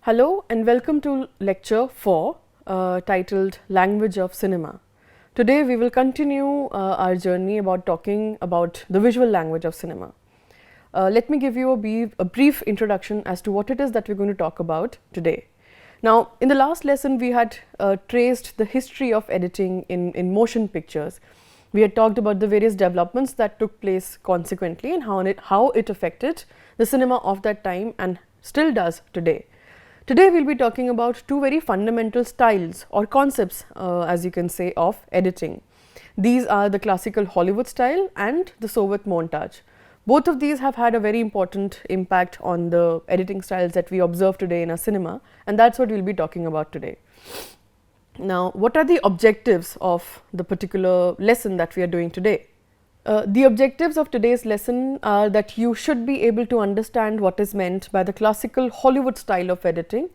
Hello and welcome to lecture 4 titled Language of Cinema. Today we will continue our journey about talking about the visual language of cinema. Let me give you a brief introduction as to what it is that we are going to talk about today. Now, in the last lesson we had traced the history of editing in motion pictures. We had talked about the various developments that took place consequently and how it affected the cinema of that time and still does today. Today we will be talking about two very fundamental styles or concepts as you can say of editing. These are the classical Hollywood style and the Soviet montage. Both of these have had a very important impact on the editing styles that we observe today in our cinema, and that is what we will be talking about today. Now, what are the objectives of the particular lesson that we are doing today? The objectives of today's lesson are that you should be able to understand what is meant by the classical Hollywood style of editing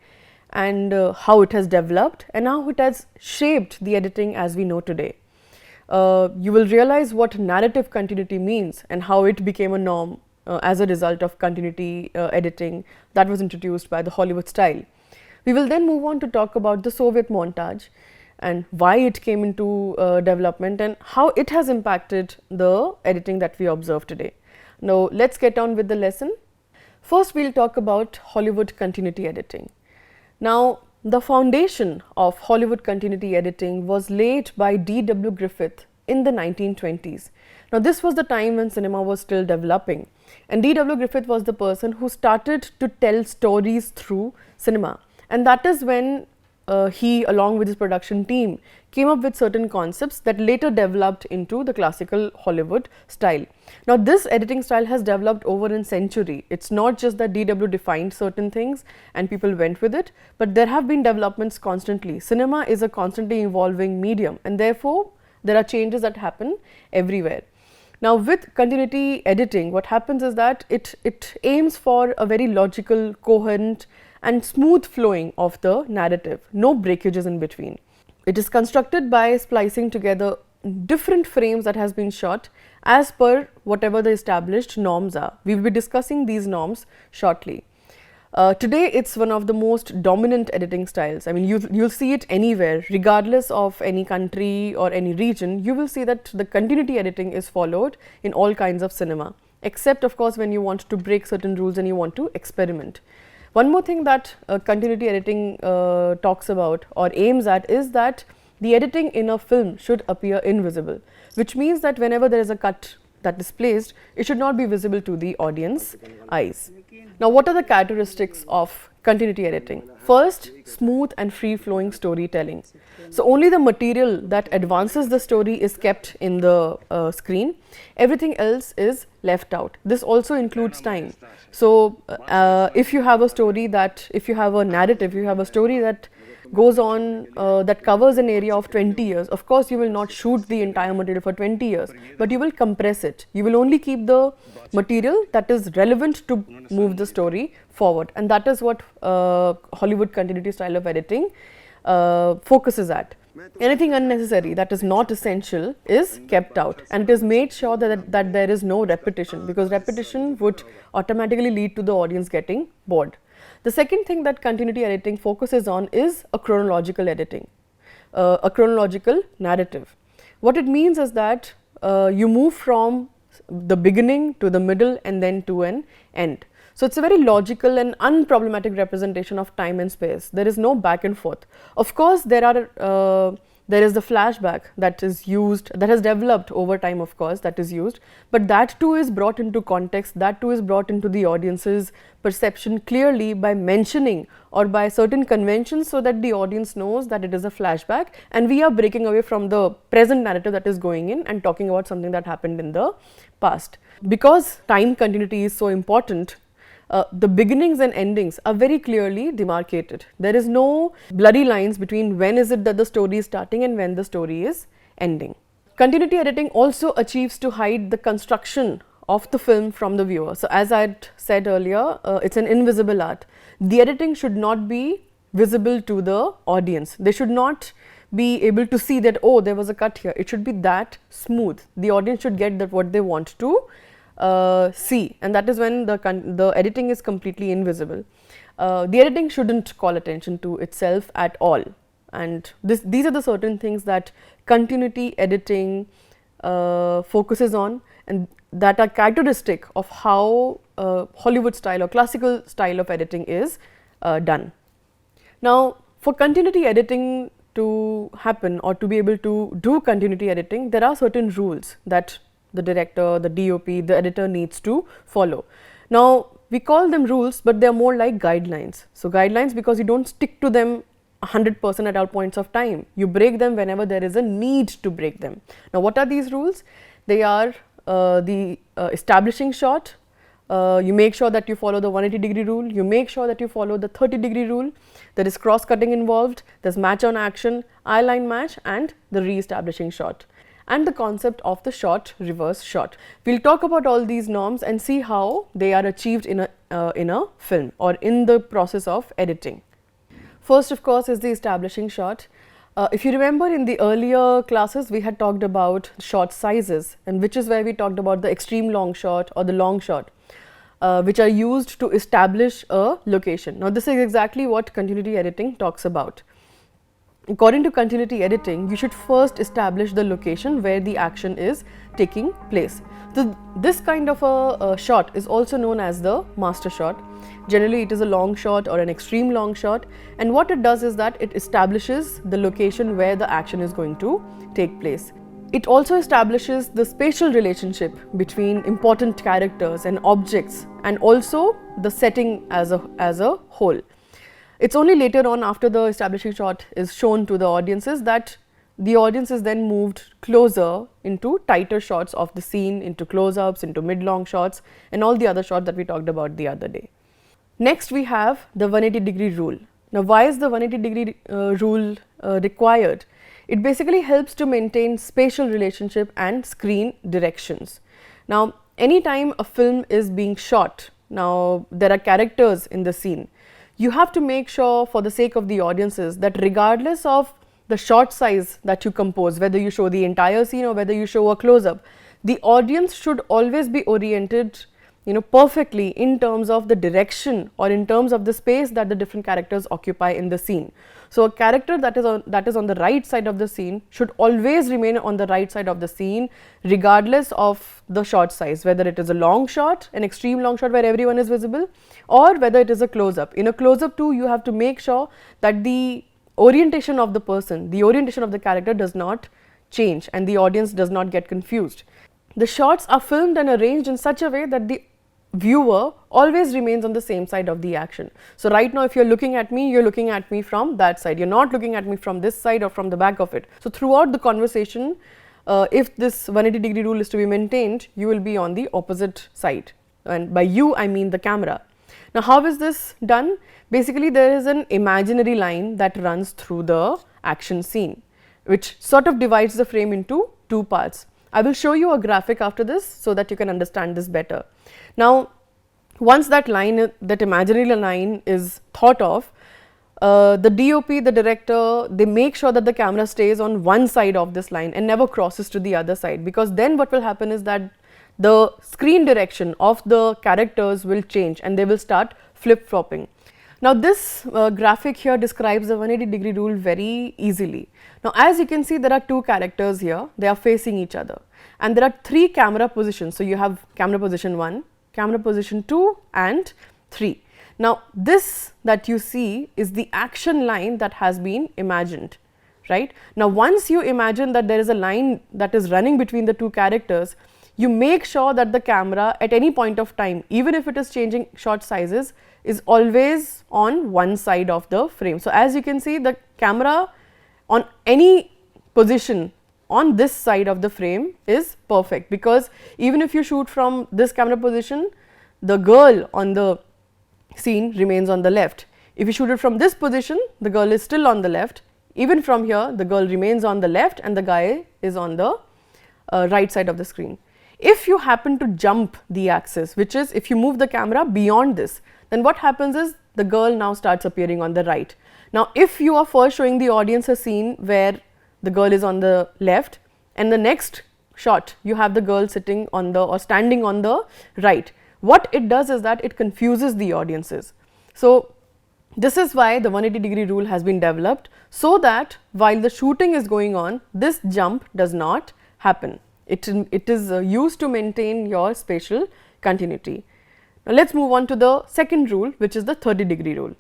and how it has developed and how it has shaped the editing as we know today. You will realize what narrative continuity means and how it became a norm as a result of continuity editing that was introduced by the Hollywood style. We will then move on to talk about the Soviet montage and why it came into development and how it has impacted the editing that we observe today. Now, let us get on with the lesson. First, we will talk about Hollywood continuity editing. Now, the foundation of Hollywood continuity editing was laid by D.W. Griffith in the 1920s. Now, this was the time when cinema was still developing, and D.W. Griffith was the person who started to tell stories through cinema, and that is when he, along with his production team, came up with certain concepts that later developed into the classical Hollywood style. Now, this editing style has developed over a century. It is not just that D.W. defined certain things and people went with it, but there have been developments constantly. Cinema is a constantly evolving medium, and therefore, there are changes that happen everywhere. Now, with continuity editing, what happens is that it aims for a very logical, coherent and smooth flowing of the narrative, no breakages in between. It is constructed by splicing together different frames that has been shot as per whatever the established norms are. We will be discussing these norms shortly. Today, it is one of the most dominant editing styles. I mean, you will see it anywhere, regardless of any country or any region. You will see that the continuity editing is followed in all kinds of cinema, except of course when you want to break certain rules and you want to experiment. One more thing that continuity editing talks about or aims at is that the editing in a film should appear invisible, which means that whenever there is a cut that is placed, it should not be visible to the audience eyes. Now, what are the characteristics of continuity editing? First, smooth and free flowing storytelling. So, only the material that advances the story is kept in the screen, everything else is left out. This also includes time. So, if you have a story if you have a narrative, you have a story that goes on that covers an area of 20 years, of course you will not shoot the entire material for 20 years, but you will compress it. You will only keep the material that is relevant to move the story forward, and that is what Hollywood continuity style of editing focuses at. Anything unnecessary that is not essential is kept out, and it is made sure that there is no repetition, because repetition would automatically lead to the audience getting bored. The second thing that continuity editing focuses on is a chronological editing, a chronological narrative. What it means is that you move from the beginning to the middle and then to an end. So, it is a very logical and unproblematic representation of time and space. There is no back and forth. Of course, there is the flashback that is used, that has developed over time, of course, that is used, but that too is brought into context, that too is brought into the audience's perception clearly by mentioning or by certain conventions, so that the audience knows that it is a flashback and we are breaking away from the present narrative that is going in and talking about something that happened in the past. Because time continuity is so important, the beginnings and endings are very clearly demarcated. There is no blurry lines between when is it that the story is starting and when the story is ending. Continuity editing also achieves to hide the construction of the film from the viewer. So, as I had said earlier, it is an invisible art. The editing should not be visible to the audience. They should not be able to see that, oh, there was a cut here. It should be that smooth. The audience should get that what they want to see, and that is when the editing is completely invisible. The editing shouldn't call attention to itself at all, and these are the certain things that continuity editing focuses on, and that are characteristic of how Hollywood style or classical style of editing is done. Now, for continuity editing to happen or to be able to do continuity editing, there are certain rules that the director, the DOP, the editor needs to follow. Now, we call them rules, but they are more like guidelines. So, guidelines because you don't stick to them 100% at all points of time. You break them whenever there is a need to break them. Now, what are these rules? They are the establishing shot. You make sure that you follow the 180-degree rule, you make sure that you follow the 30-degree rule, there is cross-cutting involved, there is match on action, eye line match, and the re-establishing shot, and the concept of the shot reverse shot. We will talk about all these norms and see how they are achieved in a film or in the process of editing. First, of course, is the establishing shot. If you remember, in the earlier classes we had talked about shot sizes, and which is where we talked about the extreme long shot or the long shot, which are used to establish a location. Now, this is exactly what continuity editing talks about. According to continuity editing, you should first establish the location where the action is taking place. So, this kind of a shot is also known as the master shot. Generally, it is a long shot or an extreme long shot, and what it does is that it establishes the location where the action is going to take place. It also establishes the spatial relationship between important characters and objects, and also the setting as a whole. It's only later on, after the establishing shot is shown to the audiences, that the audience is then moved closer into tighter shots of the scene, into close-ups, into mid-long shots, and all the other shots that we talked about the other day. Next, we have the 180-degree rule. Now, why is the 180-degree rule required? It basically helps to maintain spatial relationship and screen directions. Now, anytime a film is being shot, now there are characters in the scene, you have to make sure, for the sake of the audiences, that regardless of the shot size that you compose, whether you show the entire scene or whether you show a close-up, the audience should always be oriented perfectly in terms of the direction or in terms of the space that the different characters occupy in the scene. So, a character that is on the right side of the scene should always remain on the right side of the scene, regardless of the shot size, whether it is a long shot, an extreme long shot where everyone is visible, or whether it is a close-up. In a close-up too, you have to make sure that the orientation of the person, the orientation of the character does not change and the audience does not get confused. The shots are filmed and arranged in such a way that the viewer always remains on the same side of the action. So, right now if you are looking at me, you are looking at me from that side, you are not looking at me from this side or from the back of it. So, throughout the conversation, if this 180-degree rule is to be maintained, you will be on the opposite side, and by you I mean the camera. Now, how is this done? Basically, there is an imaginary line that runs through the action scene, which sort of divides the frame into two parts. I will show you a graphic after this so that you can understand this better. Now, once that line, that imaginary line is thought of, the DOP, the director, they make sure that the camera stays on one side of this line and never crosses to the other side, because then what will happen is that the screen direction of the characters will change and they will start flip-flopping. Now, this graphic here describes the 180-degree rule very easily. Now, as you can see, there are two characters here, they are facing each other, and there are three camera positions. So, you have camera position 1, camera position 2 and 3. Now, this that you see is the action line that has been imagined, right. Now, once you imagine that there is a line that is running between the two characters, you make sure that the camera at any point of time, even if it is changing shot sizes, is always on one side of the frame. So, as you can see, the camera on any position on this side of the frame is perfect, because even if you shoot from this camera position, the girl on the scene remains on the left. If you shoot it from this position, the girl is still on the left. Even from here, the girl remains on the left and the guy is on the right side of the screen. If you happen to jump the axis, which is if you move the camera beyond this, then what happens is the girl now starts appearing on the right. Now, if you are first showing the audience a scene where the girl is on the left and the next shot you have the girl sitting on the or standing on the right. What it does is that it confuses the audiences. So this is why the 180-degree rule has been developed, so that while the shooting is going on, this jump does not happen. It is used to maintain your spatial continuity. Now let us move on to the second rule, which is the 30-degree rule.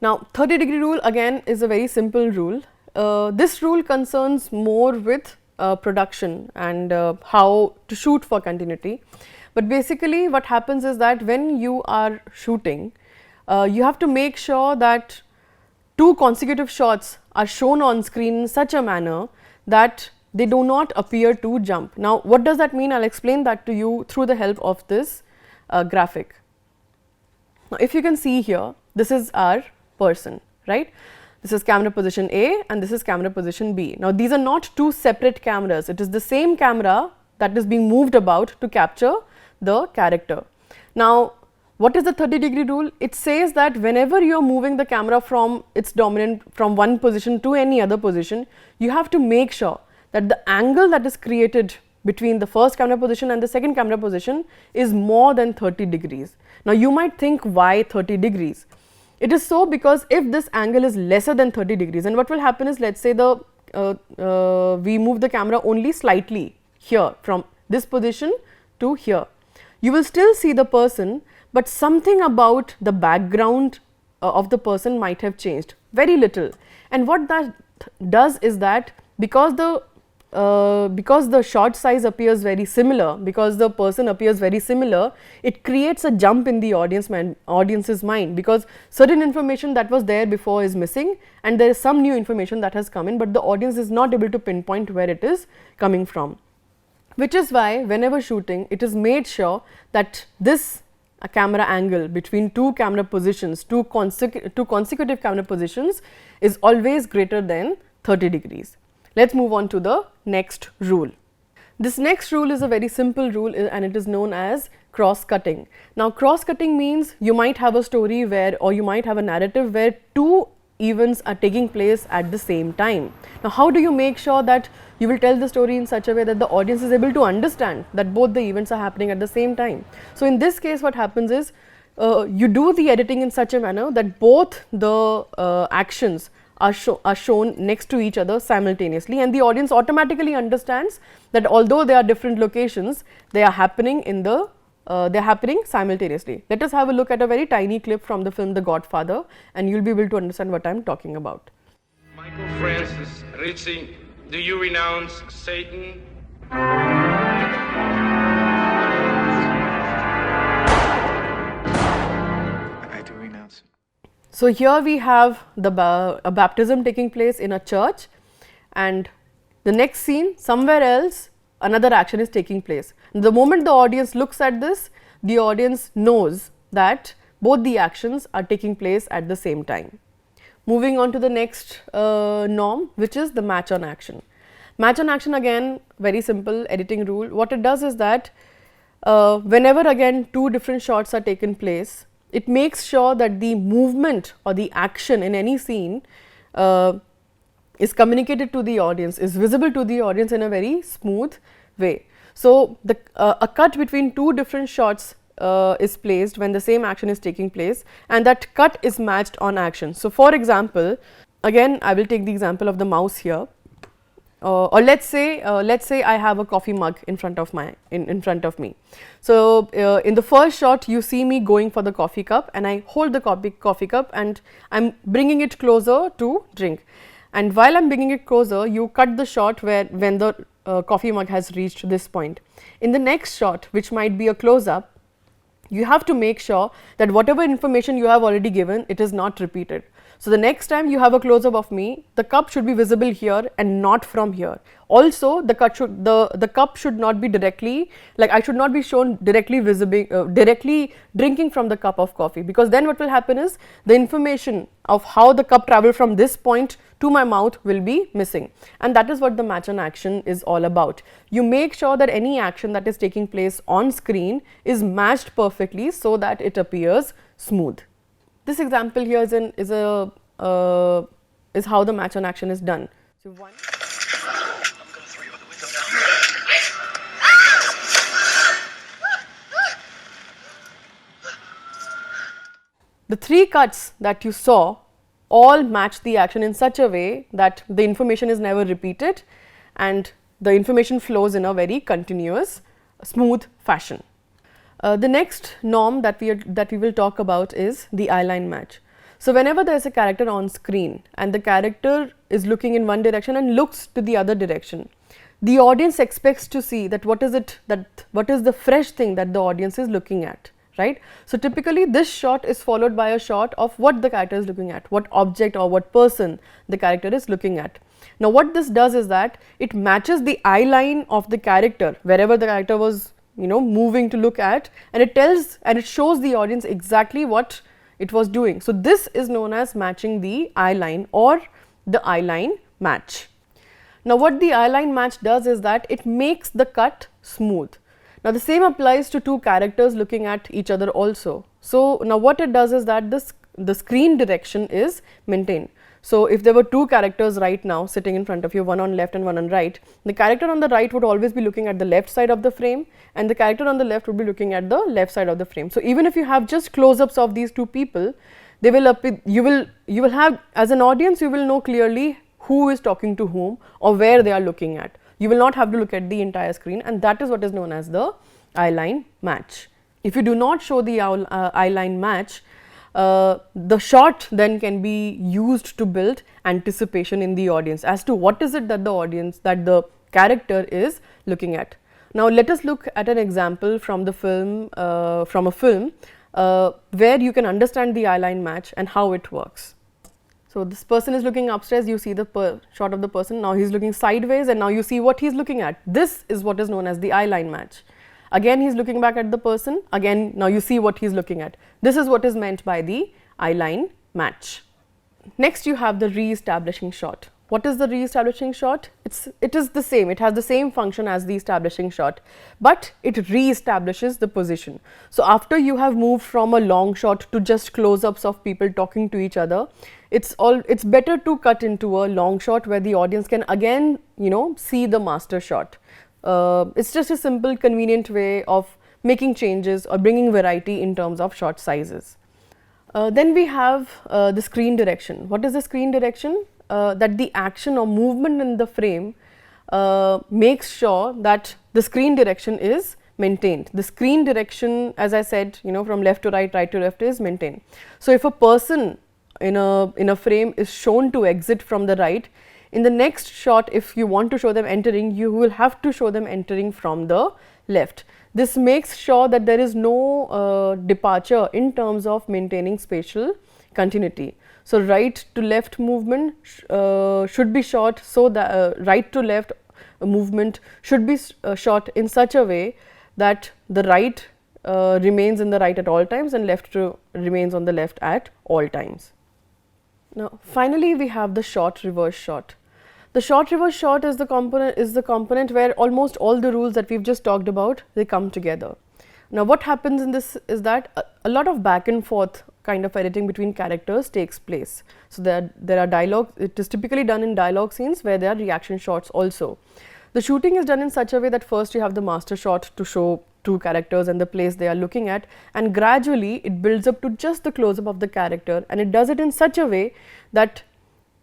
Now 30-degree rule again is a very simple rule. This rule concerns more with production and how to shoot for continuity. But basically what happens is that when you are shooting, you have to make sure that two consecutive shots are shown on screen in such a manner that they do not appear to jump. Now what does that mean? I will explain that to you through the help of this graphic. Now if you can see here, this is our person, right? This is camera position A and this is camera position B. Now these are not two separate cameras, it is the same camera that is being moved about to capture the character. Now what is the 30-degree rule? It says that whenever you are moving the camera from its dominant from one position to any other position, you have to make sure that the angle that is created between the first camera position and the second camera position is more than 30 degrees. Now you might think, why 30 degrees? It is so because if this angle is lesser than 30 degrees, and what will happen is, let us say we move the camera only slightly here from this position to here, you will still see the person, but something about the background of the person might have changed, very little. And what that does is that because the shot size appears very similar, because the person appears very similar, it creates a jump in the audience's mind, because certain information that was there before is missing and there is some new information that has come in, but the audience is not able to pinpoint where it is coming from. Which is why whenever shooting, it is made sure that this camera angle between two camera positions, two consecutive camera positions, is always greater than 30 degrees. Let us move on to the next rule. This next rule is a very simple rule and it is known as cross-cutting. Now cross-cutting means you might have a story where, or you might have a narrative where two events are taking place at the same time. Now how do you make sure that you will tell the story in such a way that the audience is able to understand that both the events are happening at the same time? So in this case what happens is, you do the editing in such a manner that both the actions are shown next to each other simultaneously, and the audience automatically understands that although they are different locations, they are happening simultaneously. Let us have a look at a very tiny clip from the film The Godfather, and you will be able to understand what I am talking about. Michael Francis Rizzi, do you renounce Satan? I do renounce it. So here we have a baptism taking place in a church, and the next scene, somewhere else another action is taking place. The moment the audience looks at this, the audience knows that both the actions are taking place at the same time. Moving on to the next norm, which is the match on action. Match on action, again very simple editing rule. What it does is that whenever again two different shots are taken place, it makes sure that the movement or the action in any scene is communicated to the audience, is visible to the audience in a very smooth way. So a cut between two different shots is placed when the same action is taking place, and that cut is matched on action. So for example, again I will take the example of the mouse here, or let's say I have a coffee mug in front of me. So in the first shot you see me going for the coffee cup, and I hold the coffee cup and I am bringing it closer to drink, and while I am bringing it closer, you cut the shot when the coffee mug has reached this point. In the next shot, which might be a close-up, you have to make sure that whatever information you have already given, it is not repeated. So the next time you have a close-up of me, the cup should be visible here and not from here. Also the cup should not be directly, like I should not be shown directly directly drinking from the cup of coffee, because then what will happen is the information of how the cup traveled from this point to my mouth will be missing, and that is what the match on action is all about. You make sure that any action that is taking place on screen is matched perfectly so that it appears smooth. This example here is how the match on action is done. So one. I'm gonna throw you out the window now. the 3 cuts that you saw all match the action in such a way that the information is never repeated and the information flows in a very continuous, smooth fashion. The next norm that we will talk about is the eyeline match. So, whenever there is a character on screen and the character is looking in one direction and looks to the other direction, the audience expects to see that what is the fresh thing that the audience is looking at, right. So, typically this shot is followed by a shot of what the character is looking at, what object or what person the character is looking at. Now, what this does is that it matches the eye line of the character wherever the character was moving to look at, and it shows the audience exactly what it was doing. So, this is known as matching the eye line or the eye line match. Now, what the eye line match does is that it makes the cut smooth. Now, the same applies to 2 characters looking at each other also. So, now what it does is that the screen direction is maintained. So, if there were 2 characters right now sitting in front of you, one on left and one on right, the character on the right would always be looking at the left side of the frame and the character on the left would be looking at the left side of the frame. So, even if you have just close-ups of these 2 people, they will you will have, as an audience, you will know clearly who is talking to whom or where they are looking at. You will not have to look at the entire screen, and that is what is known as the eye line match. If you do not show the eye line match, the shot then can be used to build anticipation in the audience as to what is it that the character is looking at. Now, let us look at an example from the film, where you can understand the eye line match and how it works. So, this person is looking upstairs, you see the shot of the person, now he is looking sideways and now you see what he is looking at. This is what is known as the eye line match. Again he is looking back at the person, again now you see what he is looking at. This is what is meant by the eye line match. Next you have the re-establishing shot. What is the re-establishing shot? It is the same, it has the same function as the establishing shot, but it re-establishes the position. So, after you have moved from a long shot to just close-ups of people talking to each other, it's better to cut into a long shot where the audience can again see the master shot. It's just a simple convenient way of making changes or bringing variety in terms of shot sizes. Then we have the screen direction. What is the screen direction? That the action or movement in the frame makes sure that the screen direction is maintained. The screen direction, as I said, from left to right, right to left is maintained. So, if a person in a frame is shown to exit from the right, in the next shot if you want to show them entering, you will have to show them entering from the left. This makes sure that there is no departure in terms of maintaining spatial continuity. So, right to left movement should be shot, so that right to left movement should be shot in such a way that the right remains in the right at all times and left remains on the left at all times. Now, finally, we have the short reverse shot. The short reverse shot is the component where almost all the rules that we have just talked about, they come together. Now, what happens in this is that a lot of back and forth kind of editing between characters takes place. So, there are dialogue, it is typically done in dialogue scenes where there are reaction shots also. The shooting is done in such a way that first you have the master shot to show 2 characters and the place they are looking at, and gradually it builds up to just the close up of the character, and it does it in such a way that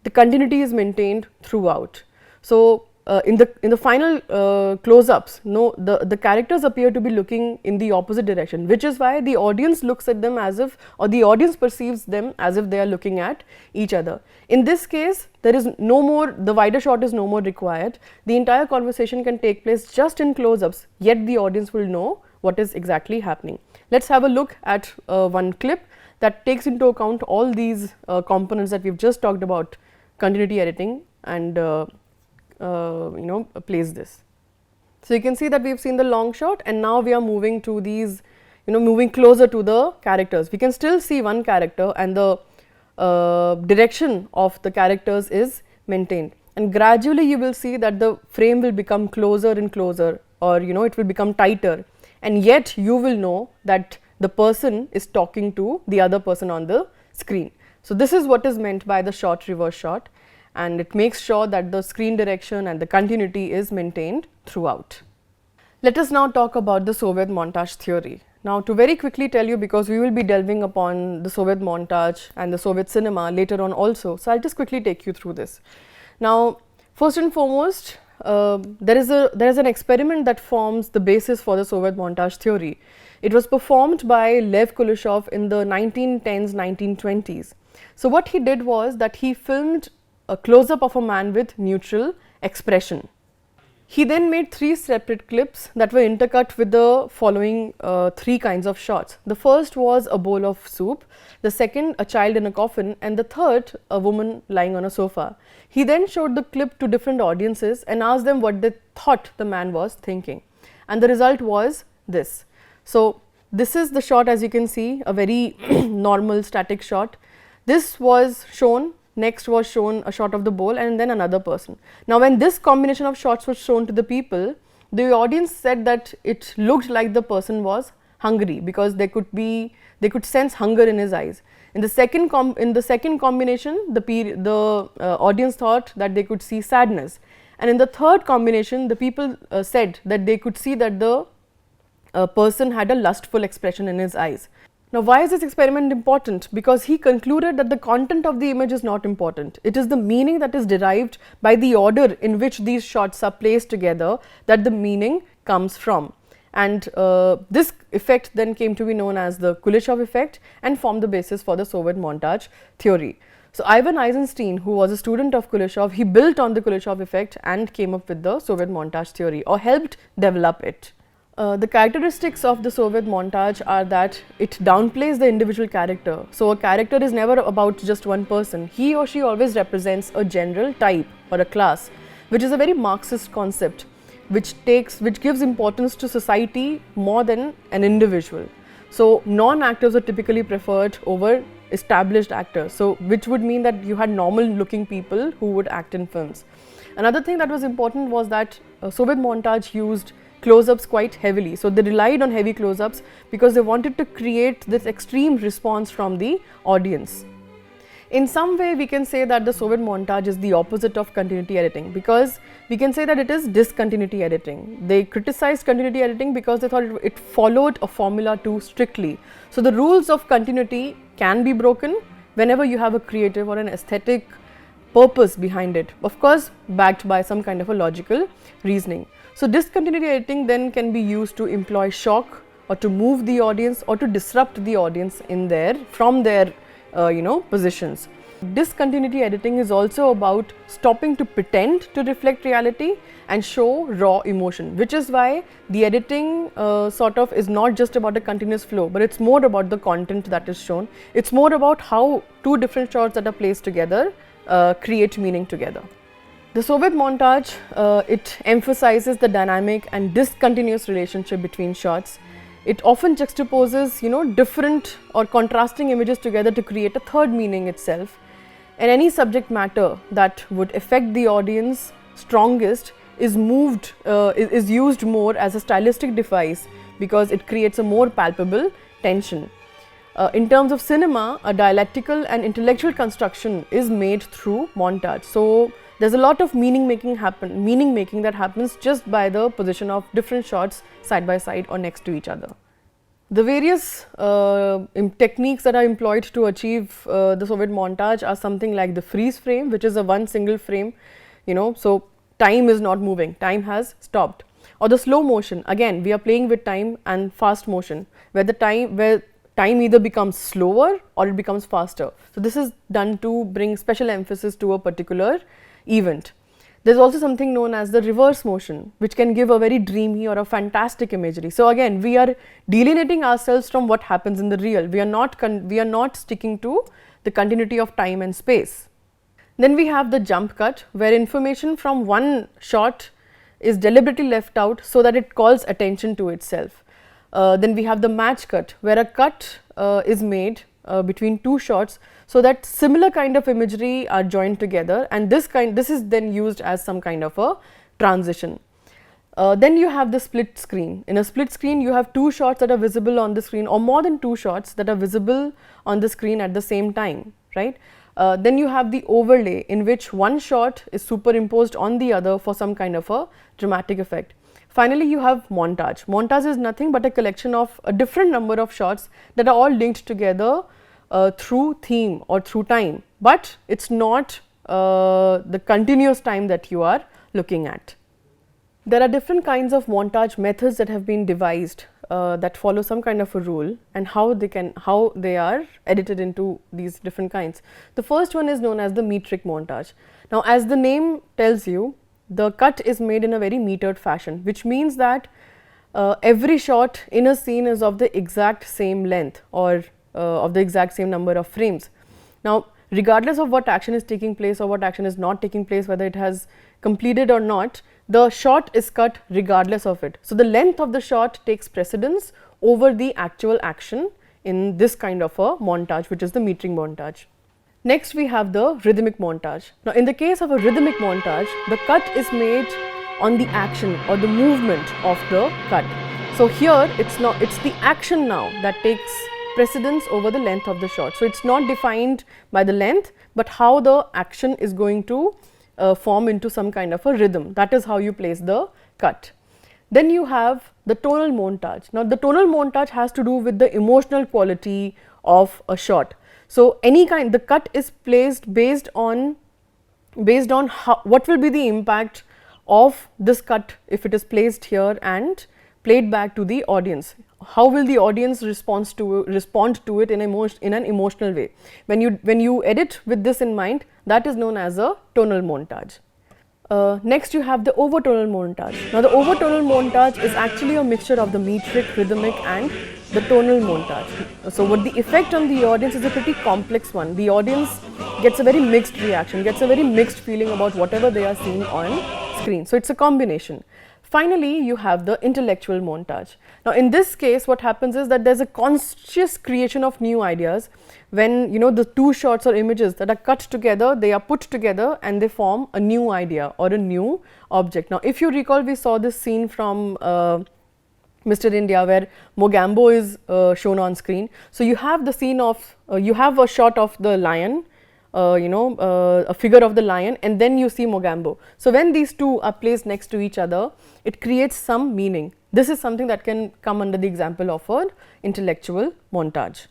the continuity is maintained throughout. So, in the final close-ups, the characters appear to be looking in the opposite direction, which is why the audience looks at them as if, or the audience perceives them as if they are looking at each other. In this case, there is no more, the wider shot is no more required. The entire conversation can take place just in close-ups, yet the audience will know what is exactly happening. Let us have a look at one clip that takes into account all these components that we have just talked about, continuity editing, and plays this. So, you can see that we have seen the long shot, and now we are moving to these, moving closer to the characters. We can still see one character and the direction of the characters is maintained, and gradually you will see that the frame will become closer and closer, or it will become tighter, and yet you will know that the person is talking to the other person on the screen. So, this is what is meant by the short reverse shot, and it makes sure that the screen direction and the continuity is maintained throughout. Let us now talk about the Soviet montage theory. Now, to very quickly tell you, because we will be delving upon the Soviet montage and the Soviet cinema later on also, so I'll just quickly take you through this. Now, first and foremost, there is an experiment that forms the basis for the Soviet montage theory. It was performed by Lev Kuleshov in the 1910s, 1920s. So what he did was that he filmed a close-up of a man with neutral expression. He then made 3 separate clips that were intercut with the following 3 kinds of shots. The first was a bowl of soup, the second a child in a coffin, and the third a woman lying on a sofa. He then showed the clip to different audiences and asked them what they thought the man was thinking, and the result was this. So this is the shot, as you can see, a very normal static shot. This was shown. Next was shown a shot of the bowl and then another person. Now, when this combination of shots was shown to the people, the audience said that it looked like the person was hungry, because they could sense hunger in his eyes. In the second combination, the audience thought that they could see sadness, and in the third combination, the people said that they could see that the person had a lustful expression in his eyes. Now, why is this experiment important? Because he concluded that the content of the image is not important. It is the meaning that is derived by the order in which these shots are placed together that the meaning comes from. And this effect then came to be known as the Kuleshov effect and formed the basis for the Soviet montage theory. So Ivan Eisenstein, who was a student of Kuleshov, he built on the Kuleshov effect and came up with the Soviet montage theory, or helped develop it. The characteristics of the Soviet montage are that it downplays the individual character. So a character is never about just one person. He or she always represents a general type or a class, which is a very Marxist concept, which gives importance to society more than an individual. So non-actors are typically preferred over established actors, so which would mean that you had normal looking people who would act in films. Another thing that was important was that Soviet montage used close-ups quite heavily. So they relied on heavy close-ups because they wanted to create this extreme response from the audience. In some way, we can say that the Soviet montage is the opposite of continuity editing, because we can say that it is discontinuity editing. They criticized continuity editing because they thought it followed a formula too strictly. So the rules of continuity can be broken whenever you have a creative or an aesthetic purpose behind it, of course backed by some kind of a logical reasoning. So discontinuity editing then can be used to employ shock, or to move the audience, or to disrupt the audience from their positions. Discontinuity editing is also about stopping to pretend to reflect reality and show raw emotion, which is why the editing is not just about a continuous flow, but it's more about the content that is shown. It's more about how 2 different shots that are placed together create meaning together. The Soviet montage, it emphasizes the dynamic and discontinuous relationship between shots. It often juxtaposes, different or contrasting images together to create a third meaning itself. And any subject matter that would affect the audience strongest is used more as a stylistic device, because it creates a more palpable tension. In terms of cinema, a dialectical and intellectual construction is made through montage. So there's a lot of meaning making that happens just by the position of different shots side by side or next to each other. The various techniques that are employed to achieve the Soviet montage are something like the freeze frame, which is a one single frame, so time is not moving, time has stopped. Or the slow motion, again we are playing with time, and fast motion, where time either becomes slower or it becomes faster. So this is done to bring special emphasis to a particular event. There's also something known as the reverse motion, which can give a very dreamy or a fantastic imagery. So again, we are delineating ourselves from what happens in the real. We are not sticking to the continuity of time and space. Then we have the jump cut, where information from one shot is deliberately left out so that it calls attention to itself. Then we have the match cut, where a cut is made between 2 shots so that similar kind of imagery are joined together, and this is then used as some kind of a transition. Then you have the split screen. In a split screen, you have 2 shots that are visible on the screen, or more than 2 shots that are visible on the screen at the same time, right? Then you have the overlay, in which one shot is superimposed on the other for some kind of a dramatic effect. Finally, you have montage. Montage is nothing but a collection of a different number of shots that are all linked together through theme or through time, but it's not the continuous time that you are looking at. There are different kinds of montage methods that have been devised that follow some kind of a rule, and how they are edited into these different kinds. The first one is known as the metric montage. Now, as the name tells you, the cut is made in a very metered fashion, which means that every shot in a scene is of the exact same length or of the exact same number of frames. Now, regardless of what action is taking place or what action is not taking place, whether it has completed or not, the shot is cut regardless of it. So, the length of the shot takes precedence over the actual action in this kind of a montage, which is the metering montage. Next, we have the rhythmic montage. Now, in the case of a rhythmic montage, the cut is made on the action or the movement of the cut. So, here it's the action now that takes precedence over the length of the shot. So, it's not defined by the length, but how the action is going to form into some kind of a rhythm. That is how you place the cut. Then you have the tonal montage. Now, the tonal montage has to do with the emotional quality of a shot. So, the cut is placed based on what will be the impact of this cut if it is placed here and played back to the audience. How will the audience respond to it in an emotional way? When you edit with this in mind, that is known as a tonal montage. Next, you have the overtonal montage. Now, the overtonal montage is actually a mixture of the metric, rhythmic and the tonal montage. So, what the effect on the audience is a pretty complex one. The audience gets a very mixed reaction, gets a very mixed feeling about whatever they are seeing on screen. So, it's a combination. Finally, you have the intellectual montage. Now, in this case, what happens is that there is a conscious creation of new ideas when the two shots or images that are cut together, they are put together and they form a new idea or a new object. Now, if you recall, we saw this scene from Mr. India where Mogambo is shown on screen. So, you have the scene of you have a shot of the lion, a figure of the lion, and then you see Mogambo. So, when these two are placed next to each other, it creates some meaning. This is something that can come under the example of an intellectual montage.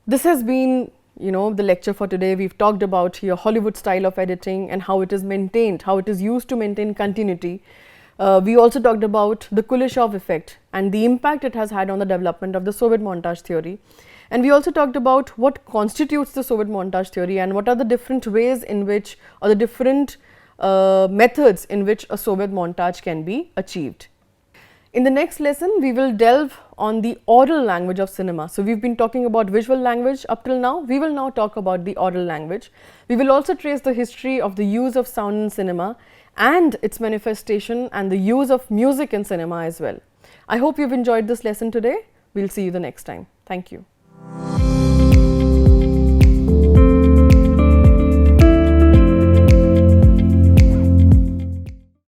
This has been the lecture for today. We've talked about your Hollywood style of editing and how it is maintained, how it is used to maintain continuity. We also talked about the Kuleshov effect and the impact it has had on the development of the Soviet montage theory. And we also talked about what constitutes the Soviet montage theory and what are the different ways in which, or the different methods in which a Soviet montage can be achieved. In the next lesson, we will delve on the oral language of cinema. So, we have been talking about visual language up till now. We will now talk about the oral language. We will also trace the history of the use of sound in cinema and its manifestation and the use of music in cinema as well. I hope you have enjoyed this lesson today. We will see you the next time. Thank you.